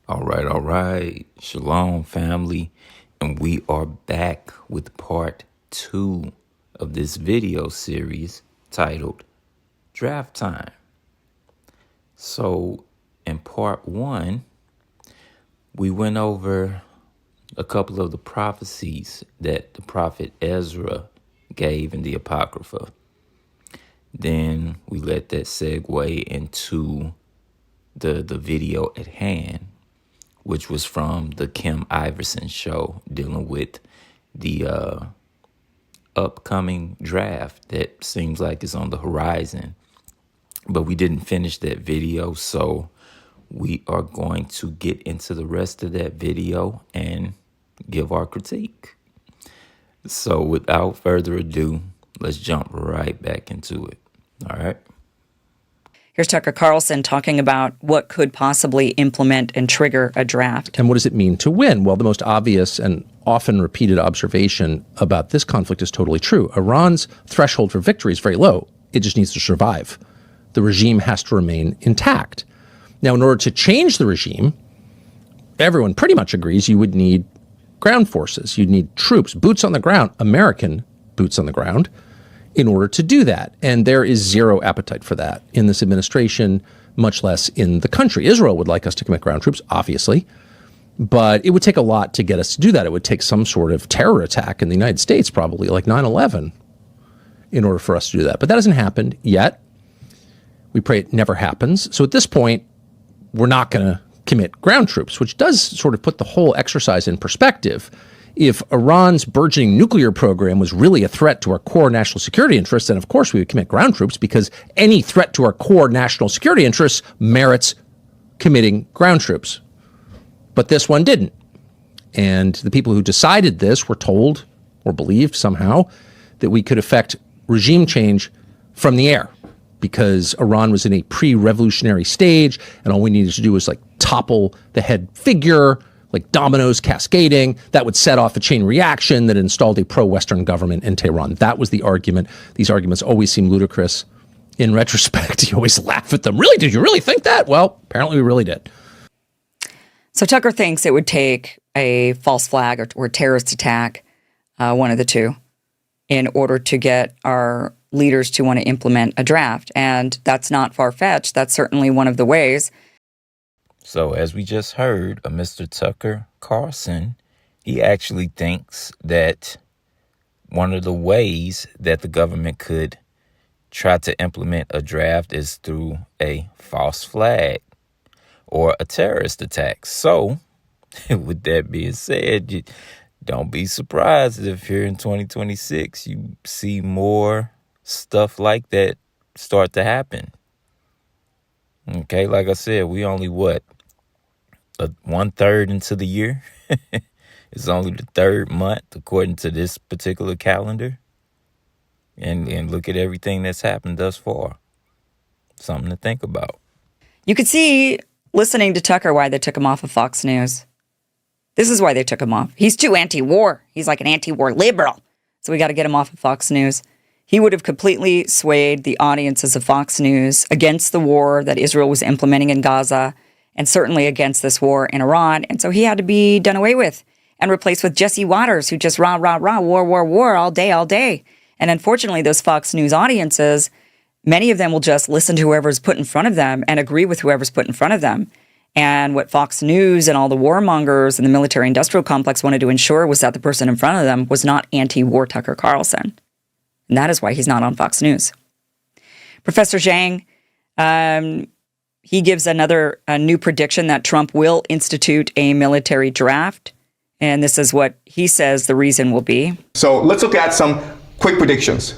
All right. Shalom, family. And we are back with part 2 of this video series titled Draft Time. So, in part 1, we went over a couple of the prophecies that the prophet Ezra gave in the Apocrypha. Then we let that segue into the video at hand, which was from the Kim Iverson show dealing with the upcoming draft that seems like it's on the horizon. But we didn't finish that video, so we are going to get into the rest of that video and give our critique. So without further ado, let's jump right back into it. All right. Here's Tucker Carlson talking about what could possibly implement and trigger a draft. And what does it mean to win? Well, the most obvious and often repeated observation about this conflict is totally true. Iran's threshold for victory is very low. It just needs to survive. The regime has to remain intact. Now, in order to change the regime, everyone pretty much agrees you would need ground forces. You'd need troops, boots on the ground, American boots on the ground, in order to do that. And there is zero appetite for that in this administration, much less in the country. Israel would like us to commit ground troops, obviously, but it would take a lot to get us to do that. It would take some sort of terror attack in the United States, probably like 9/11, in order for us to do that. But that hasn't happened yet. We pray it never happens. So at this point, we're not going to commit ground troops, which does sort of put the whole exercise in perspective. If Iran's burgeoning nuclear program was really a threat to our core national security interests, then of course we would commit ground troops, because any threat to our core national security interests merits committing ground troops. But this one didn't. And the people who decided this were told, or believed somehow, that we could effect regime change from the air, because Iran was in a pre-revolutionary stage, and all we needed to do was like topple the head figure, like dominoes cascading. That would set off a chain reaction that installed a pro-Western government in Tehran. That was the argument. These arguments always seem ludicrous. In retrospect, you always laugh at them. Really? Did you really think that? Well, apparently we really did. So Tucker thinks it would take a false flag or terrorist attack, one of the two, in order to get our leaders to want to implement a draft. And that's not far-fetched. That's certainly one of the ways. So as we just heard of Mr. Tucker Carlson, he actually thinks that one of the ways that the government could try to implement a draft is through a false flag or a terrorist attack. So with that being said, don't be surprised if here in 2026 you see more stuff like that start to happen. Okay, like I said, we only 1/3 into the year. It's only the 3rd month according to this particular calendar. And look at everything that's happened thus far. Something to think about. You could see, listening to Tucker, why they took him off of Fox News. This is why they took him off. He's too anti-war. He's like an anti-war liberal. So we got to get him off of Fox News. He would have completely swayed the audiences of Fox News against the war that Israel was implementing in Gaza, and certainly against this war in Iran. And so he had to be done away with and replaced with Jesse Waters, who just rah, rah, rah, war, war, war, all day, all day. And unfortunately, those Fox News audiences, many of them will just listen to whoever's put in front of them and agree with whoever's put in front of them. And what Fox News and all the warmongers and the military-industrial complex wanted to ensure was that the person in front of them was not anti-war Tucker Carlson. And that is why he's not on Fox News. Professor Zhang, he gives a new prediction that Trump will institute a military draft. And this is what he says the reason will be. So let's look at some quick predictions.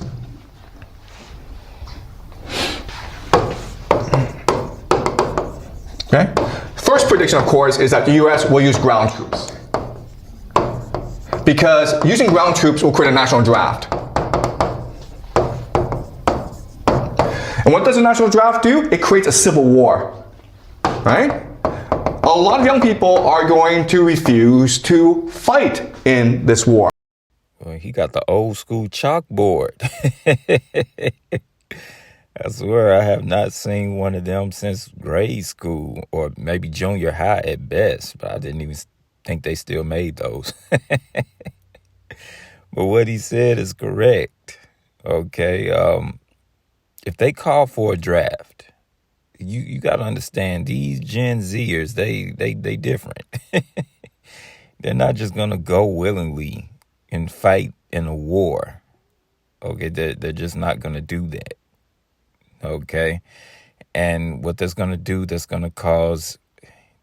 Okay. First prediction, of course, is that the U.S. will use ground troops, because using ground troops will create a national draft. And what does a national draft do? It creates a civil war, right? A lot of young people are going to refuse to fight in this war. Well, he got the old school chalkboard. I swear I have not seen one of them since grade school or maybe junior high at best, but I didn't even think they still made those. But what he said is correct. Okay. If they call for a draft, you got to understand these Gen Zers, they different. They're not just going to go willingly and fight in a war. Okay. They're just not going to do that. Okay. And what that's going to do, that's going to cause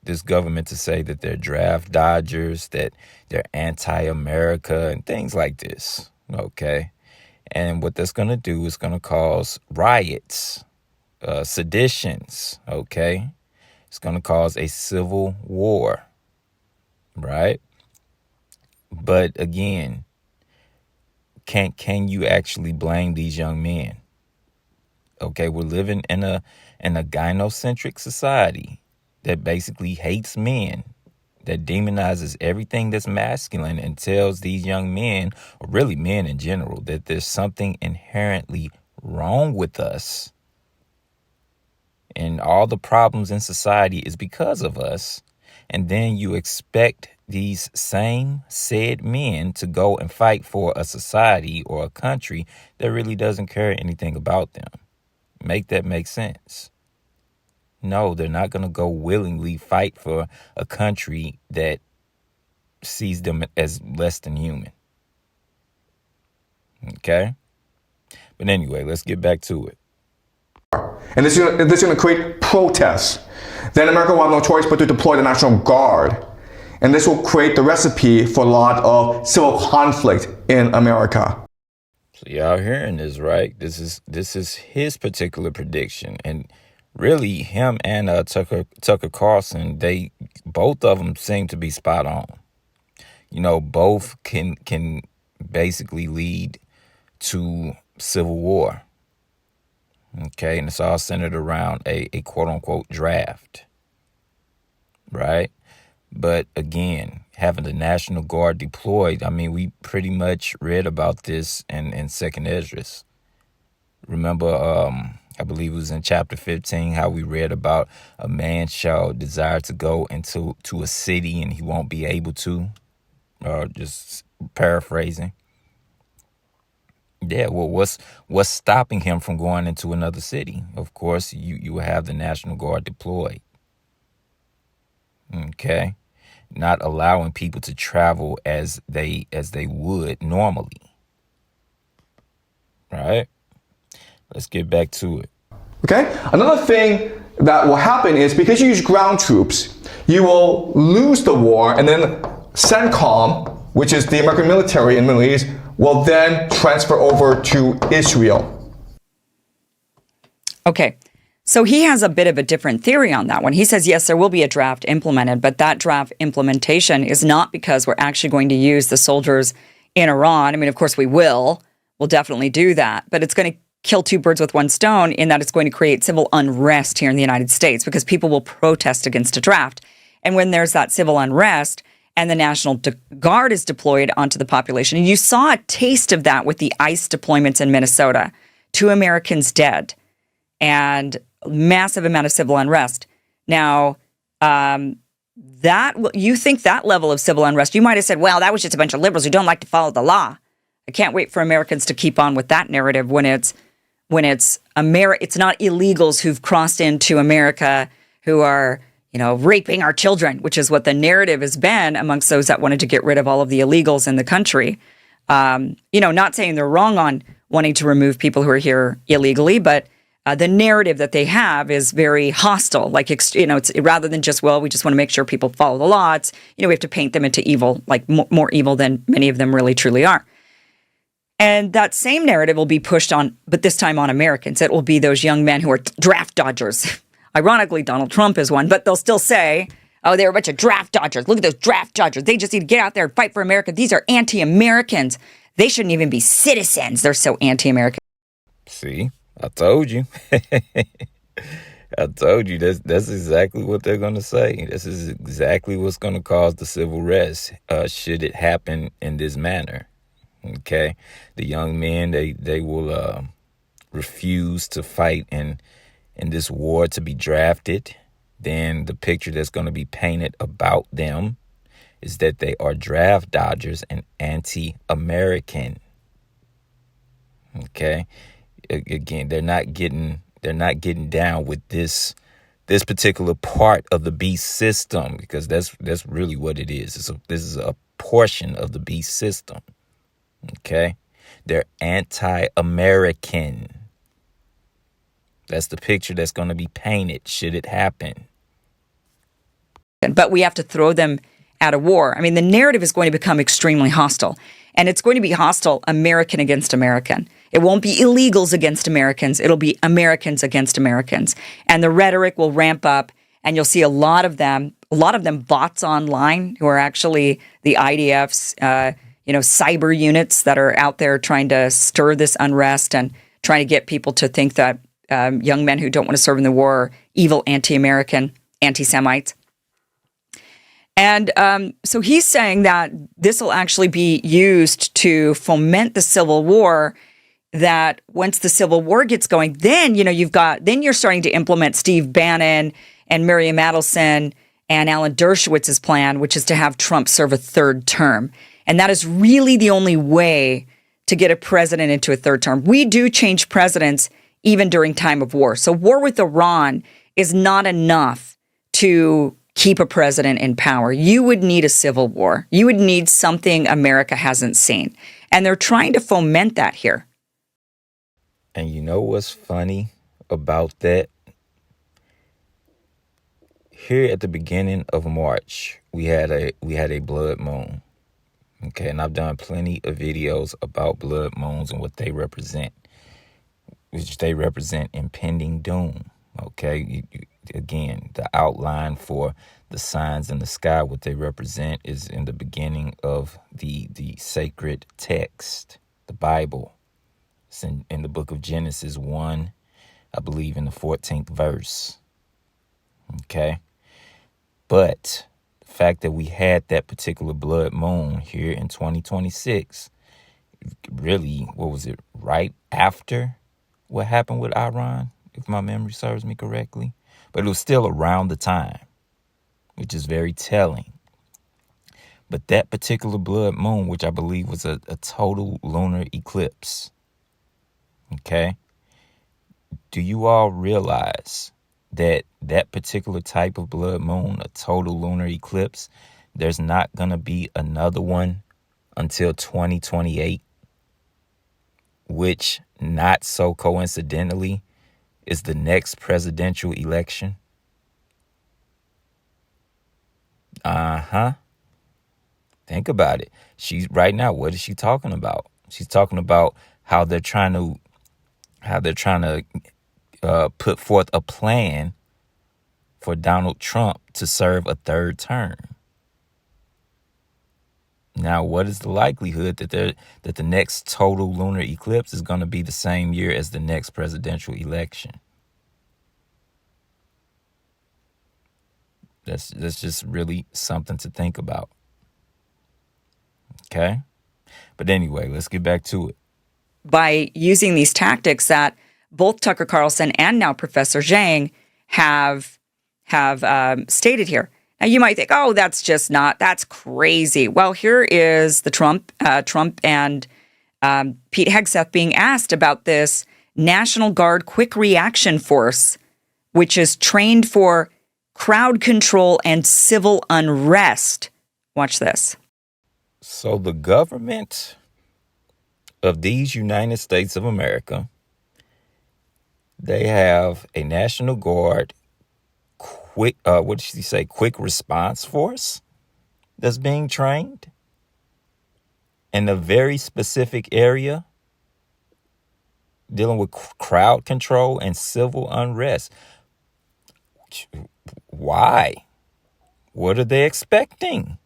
this government to say that they're draft dodgers, that they're anti-America and things like this. Okay. And what that's going to do is going to cause riots, seditions. Okay. It's going to cause a civil war. Right. But again, can you actually blame these young men? Okay, we're living in a gynocentric society that basically hates men, that demonizes everything that's masculine and tells these young men, or really men in general, that there's something inherently wrong with us. And all the problems in society is because of us. And then you expect these same said men to go and fight for a society or a country that really doesn't care anything about them. Make that make sense. No, they're not going to go willingly fight for a country that sees them as less than human. Okay? But anyway, let's get back to it. And this is going to create protests. Then America will have no choice but to deploy the National Guard. And this will create the recipe for a lot of civil conflict in America. So y'all hearing this, right? This is his particular prediction. And really, him and Tucker Carlson, they both of them seem to be spot on. You know, both can basically lead to civil war. Okay, and it's all centered around a quote unquote draft. Right? But again, having the National Guard deployed, I mean, we pretty much read about this in Second Esdras. Remember, I believe it was in chapter 15, how we read about a man shall desire to go into a city and he won't be able to, or just paraphrasing. Yeah, well, what's stopping him from going into another city? Of course, you have the National Guard deployed. Okay, not allowing people to travel as they would normally. Right? Let's get back to it. Okay? Another thing that will happen is because you use ground troops, you will lose the war, and then CENTCOM, which is the American military in the Middle East, will then transfer over to Israel. Okay. So he has a bit of a different theory on that one. He says, yes, there will be a draft implemented, but that draft implementation is not because we're actually going to use the soldiers in Iran. I mean, of course we will. We'll definitely do that. But it's going to kill two birds with one stone in that it's going to create civil unrest here in the United States because people will protest against a draft. And when there's that civil unrest and the National Guard is deployed onto the population, and you saw a taste of that with the ICE deployments in Minnesota, 2 Americans dead and massive amount of civil unrest. Now, that you think that level of civil unrest, you might have said, well, that was just a bunch of liberals who don't like to follow the law. I can't wait for Americans to keep on with that narrative when it's not illegals who've crossed into America who are, raping our children, which is what the narrative has been amongst those that wanted to get rid of all of the illegals in the country. Not saying they're wrong on wanting to remove people who are here illegally, but the narrative that they have is very hostile. Like, it's rather than just, well, we just want to make sure people follow the law. It's, we have to paint them into evil, like more evil than many of them really truly are. And that same narrative will be pushed on, but this time on Americans. It will be those young men who are draft dodgers. Ironically, Donald Trump is one, but they'll still say, oh, they're a bunch of draft dodgers. Look at those draft dodgers. They just need to get out there and fight for America. These are anti-Americans. They shouldn't even be citizens. They're so anti-American. See? I told you. I told you that's exactly what they're going to say. This is exactly what's going to cause the civil unrest should it happen in this manner. Okay? The young men, they will refuse to fight in this war to be drafted, then the picture that's going to be painted about them is that they are draft dodgers and anti-American. Okay, again, they're not getting down with this particular part of the beast system, because that's really what it is. This is a portion of the beast system. Okay, they're anti-American. That's the picture that's going to be painted should it happen. But we have to throw them at a war. I mean, the narrative is going to become extremely hostile, and it's going to be hostile American against American. It won't be illegals against Americans. It'll be Americans against Americans. And the rhetoric will ramp up, and you'll see a lot of them bots online who are actually the IDF's, cyber units that are out there trying to stir this unrest and trying to get people to think that young men who don't want to serve in the war are evil, anti-American, anti-Semites. And so he's saying that this will actually be used to foment the Civil War, that once the Civil War gets going, then, you're starting to implement Steve Bannon and Miriam Adelson and Alan Dershowitz's plan, which is to have Trump serve a third term. And that is really the only way to get a president into a third term. We do change presidents even during time of war. So war with Iran is not enough to keep a president in power. You would need a civil war. You would need something America hasn't seen. And they're trying to foment that here. And you know what's funny about that? Here at the beginning of March, we had a blood moon. Okay, and I've done plenty of videos about blood moons and what they represent, which they represent impending doom. Okay, again, the outline for the signs in the sky, what they represent is in the beginning of the sacred text, the Bible. It's in the book of Genesis 1, I believe in the 14th verse. Okay, but the fact that we had that particular blood moon here in 2026, really, what was it, right after what happened with Iran, if my memory serves me correctly? But it was still around the time, which is very telling. But that particular blood moon, which I believe was a total lunar eclipse, okay? Do you all realize that that particular type of blood moon, a total lunar eclipse, there's not going to be another one until 2028, which, not so coincidentally, is the next presidential election? Think about it. Right now, what is she talking about? She's talking about how they're trying to put forth a plan for Donald Trump to serve a third term. Now, what is the likelihood that the next total lunar eclipse is going to be the same year as the next presidential election? That's just really something to think about. Okay? But anyway, let's get back to it. By using these tactics that both Tucker Carlson and now Professor Zhang have stated here. Now, you might think, oh, that's crazy. Well, here is the Trump and Pete Hegseth being asked about this National Guard Quick Reaction Force, which is trained for crowd control and civil unrest. Watch this. So the government of these United States of America, they have a National Guard quick response force that's being trained in a very specific area dealing with crowd control and civil unrest. Why? What are they expecting?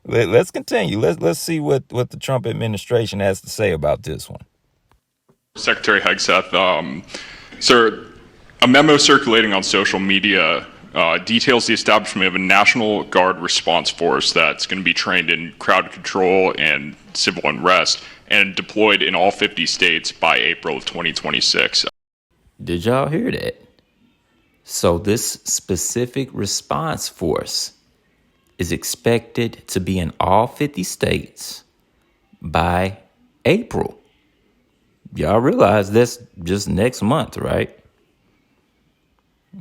Let's continue. Let's see what the Trump administration has to say about this one. Secretary Hegseth, sir, a memo circulating on social media details the establishment of a National Guard response force that's going to be trained in crowd control and civil unrest and deployed in all 50 states by April of 2026. Did y'all hear that? So this specific response force is expected to be in all 50 states by April. Y'all realize that's just next month, right?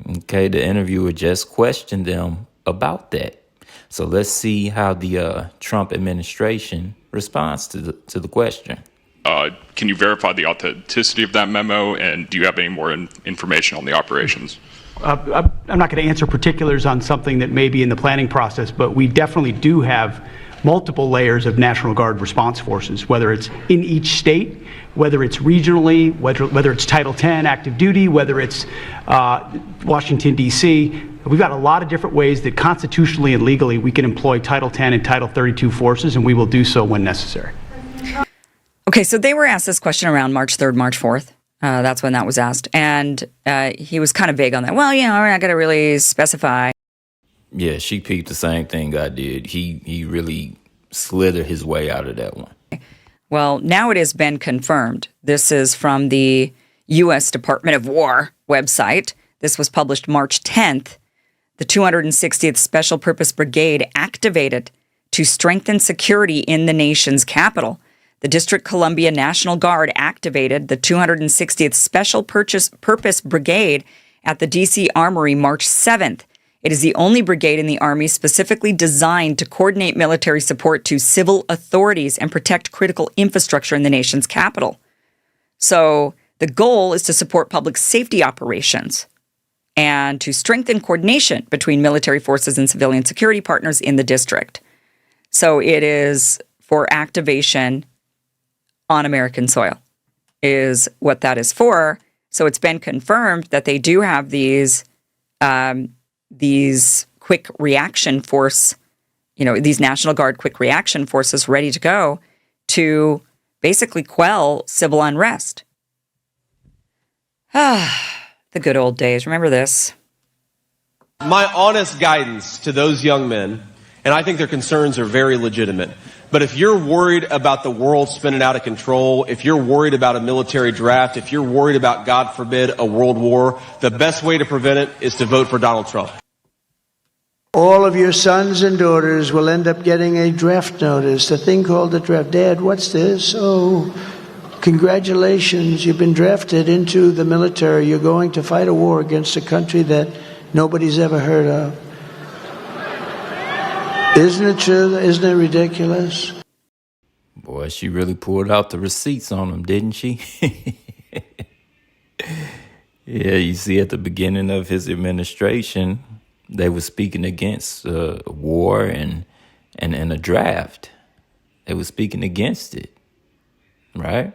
Okay, the interviewer just questioned them about that. So let's see how the Trump administration responds to the question. Can you verify the authenticity of that memo, and do you have any more information on the operations? I'm not going to answer particulars on something that may be in the planning process, but we definitely do have multiple layers of National Guard response forces, whether it's in each state, whether it's regionally, whether it's Title 10 active duty, whether it's Washington, D.C. We've got a lot of different ways that constitutionally and legally we can employ Title 10 and Title 32 forces, and we will do so when necessary. Okay, so they were asked this question around March 3rd, March 4th. That's when that was asked. And he was kind of vague on that. Well, we're not going to really specify. Yeah, she peeped the same thing I did. He really slithered his way out of that one. Well, now it has been confirmed. This is from the U.S. Department of War website. This was published March 10th. The 260th Special Purpose Brigade activated to strengthen security in the nation's capital. The District Columbia National Guard activated the 260th Special Purpose Brigade at the D.C. Armory March 7th. It is the only brigade in the Army specifically designed to coordinate military support to civil authorities and protect critical infrastructure in the nation's capital. So the goal is to support public safety operations and to strengthen coordination between military forces and civilian security partners in the district. So it is for activation on American soil is what that is for. So it's been confirmed that they do have these quick reaction force, these National Guard quick reaction forces ready to go to basically quell civil unrest. The good old days. Remember this? My honest guidance to those young men, and I think their concerns are very legitimate, but if you're worried about the world spinning out of control, if you're worried about a military draft, if you're worried about, God forbid, a world war, the best way to prevent it is to vote for Donald Trump. All of your sons and daughters will end up getting a draft notice, a thing called a draft. Dad, what's this? Oh, congratulations, you've been drafted into the military. You're going to fight a war against a country that nobody's ever heard of. Isn't it true? Isn't it ridiculous? Boy, she really pulled out the receipts on him, didn't she? Yeah, you see at the beginning of his administration, they were speaking against war and a draft. They were speaking against it, right?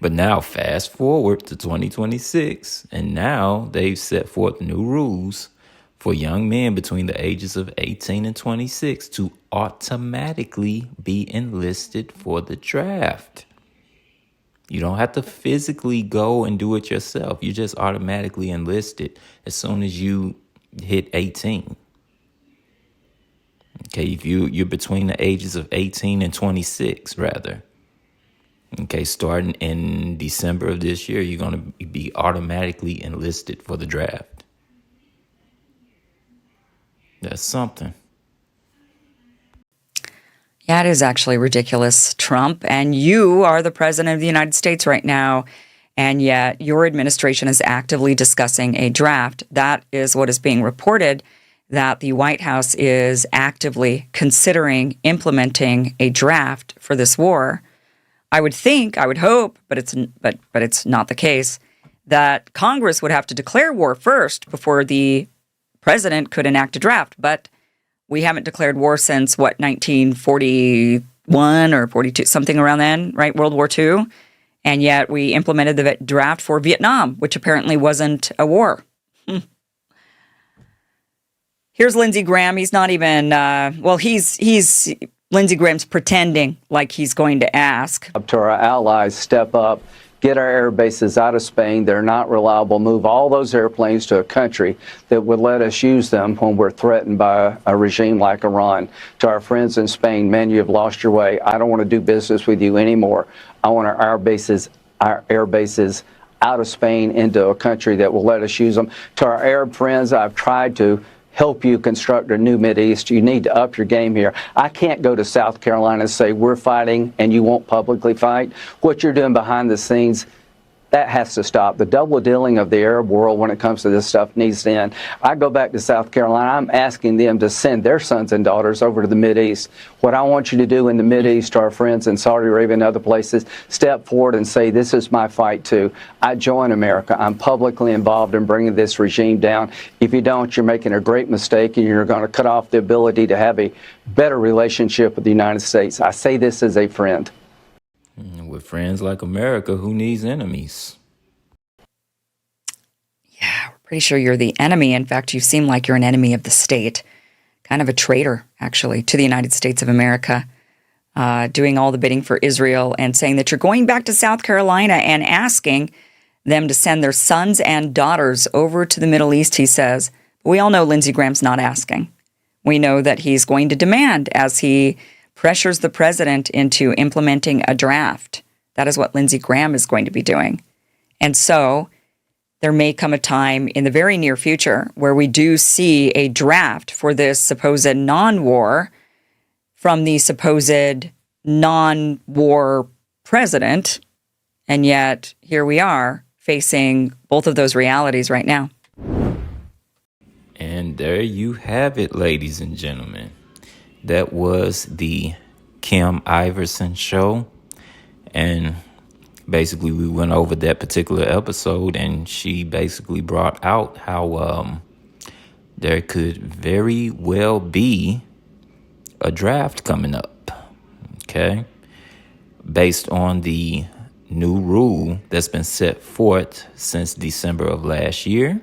But now fast forward to 2026, and now they've set forth new rules for young men between the ages of 18 and 26 to automatically be enlisted for the draft. You don't have to physically go and do it yourself. You just automatically enlisted as soon as you hit 18. Okay, if you're between the ages of 18 and 26, rather. Okay, starting in December of this year, you're going to be automatically enlisted for the draft. That's something. Yeah, it is actually ridiculous, Trump. And you are the president of the United States right now, and yet your administration is actively discussing a draft. That is what is being reported, that the White House is actively considering implementing a draft for this war. I would hope, but it's not the case, that Congress would have to declare war first before the president could enact a draft. But we haven't declared war since, 1941 or 42, something around then, right? World War II. And yet we implemented the draft for Vietnam, which apparently wasn't a war. Here's Lindsey Graham. He's not even, Lindsey Graham's pretending like he's going to ask. Up to our allies, step up get our air bases out of Spain. They're not reliable. Move all those airplanes to a country that would let us use them when we're threatened by a regime like Iran. To our friends in Spain, man, you have lost your way. I don't want to do business with you anymore. I want our air bases out of Spain into a country that will let us use them. To our Arab friends, I've tried to help you construct a new Mideast. You need to up your game here. I can't go to South Carolina and say we're fighting and you won't publicly fight. What you're doing behind the scenes, that has to stop. The double dealing of the Arab world when it comes to this stuff needs to end. I go back to South Carolina, I'm asking them to send their sons and daughters over to the Mideast. What I want you to do in the Mideast, our friends in Saudi Arabia and other places, step forward and say, this is my fight too. I join America. I'm publicly involved in bringing this regime down. If you don't, you're making a great mistake and you're going to cut off the ability to have a better relationship with the United States. I say this as a friend. With friends like America, who needs enemies? Yeah, we're pretty sure you're the enemy. In fact, you seem like you're an enemy of the state. Kind of a traitor, actually, to the United States of America. Doing all the bidding for Israel and saying that you're going back to South Carolina and asking them to send their sons and daughters over to the Middle East, he says. We all know Lindsey Graham's not asking. We know that he's going to demand as he pressures the president into implementing a draft. That is what Lindsey Graham is going to be doing. And so there may come a time in the very near future where we do see a draft for this supposed non-war from the supposed non-war president. And yet here we are facing both of those realities right now. And there you have it, ladies and gentlemen. That was the Kim Iversen show. And basically we went over that particular episode and she basically brought out how there could very well be a draft coming up. Okay. Based on the new rule that's been set forth since December of last year.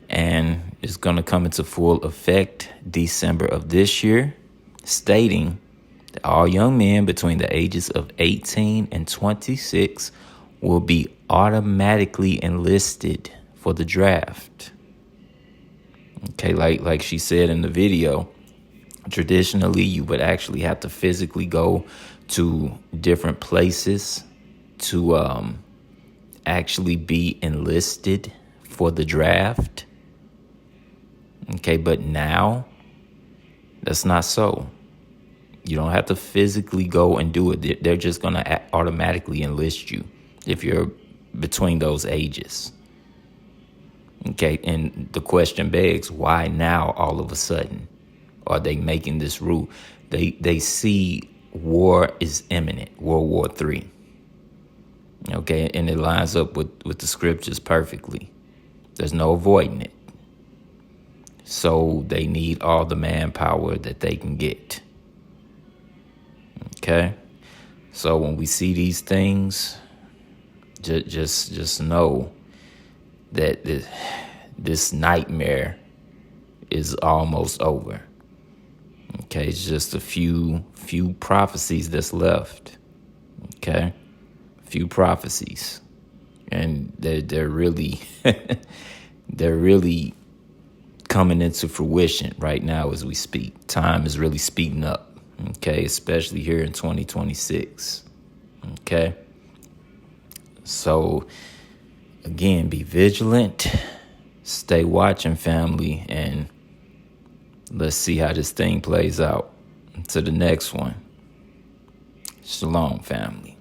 And it's going to come into full effect December of this year, stating that all young men between the ages of 18 and 26 will be automatically enlisted for the draft. Okay, like she said in the video, traditionally you would actually have to physically go to different places to actually be enlisted for the draft. Okay, but now that's not so. You don't have to physically go and do it. They're just going to automatically enlist you if you're between those ages. Okay, and the question begs, why now all of a sudden are they making this rule? They see war is imminent, World War III. Okay, and it lines up with the scriptures perfectly. There's no avoiding it. So they need all the manpower that they can get. Okay? So when we see these things, just know that this nightmare is almost over. Okay? It's just a few prophecies that's left. Okay? A few prophecies. And they're really they're really coming into fruition right now as we speak. Time is really speeding up, okay, especially here in 2026, okay? So, again, be vigilant, stay watching, family, and let's see how this thing plays out. To the next one. Shalom, family.